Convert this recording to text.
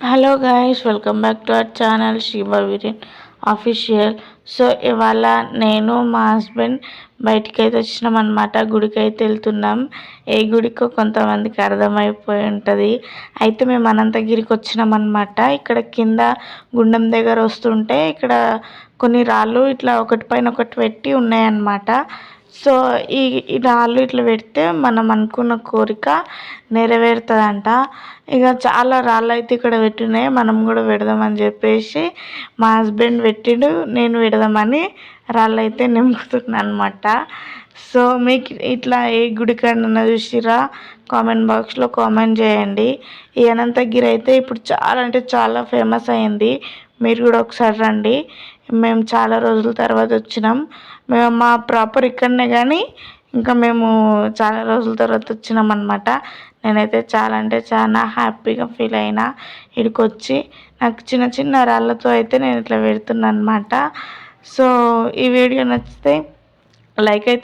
Hello guys, welcome back to our channel Shiva Viren official. So ఇవాళ నేను మా హస్బెండ్ బయటికి అయితే వచ్చినాం అనమాట. గుడికి అయితే వెళ్తున్నాం. ఏ గుడికో కొంతమందికి అర్థమైపోయి ఉంటుంది. అయితే మేము అనంతగిరికి వచ్చినాం అనమాట. ఇక్కడ కింద గుండం దగ్గర వస్తుంటే ఇక్కడ కొన్ని రాళ్ళు ఇట్లా ఒకటి పైన ఒకటి పెట్టి ఉన్నాయన్నమాట. సో ఈ రాళ్ళు ఇట్లా పెడితే మనం అనుకున్న కోరిక నెరవేరుతుందంట. ఇక చాలా రాళ్ళు అయితే ఇక్కడ పెట్టినాయి, మనం కూడా పెడదామని చెప్పేసి మా హస్బెండ్ పెట్టిండు, నేను పెడదామని రాళ్ళు అయితే నింపుతున్నాను అనమాట. సో మీకు ఇట్లా ఏ గుడికన్నా చూసిరా కామెంట్ బాక్స్లో కామెంట్ చేయండి. ఈ అనంతగిరి అయితే ఇప్పుడు చాలా అంటే చాలా ఫేమస్ అయింది. మీరు కూడా ఒకసారి రండి. మేము చాలా రోజుల తర్వాత వచ్చినాం. మేము మా ప్రాపర్ ఇక్కడనే కానీ ఇంకా మేము చాలా రోజుల తర్వాత వచ్చినాం అనమాట. నేనైతే చాలా అంటే చాలా హ్యాపీగా ఫీల్ అయినా ఇక్కడికి వచ్చి. నాకు చిన్న చిన్న రాళ్ళతో అయితే నేను ఇట్లా పెడుతున్నాను అనమాట. సో ఈ వీడియో నచ్చితే లైక్ అయితే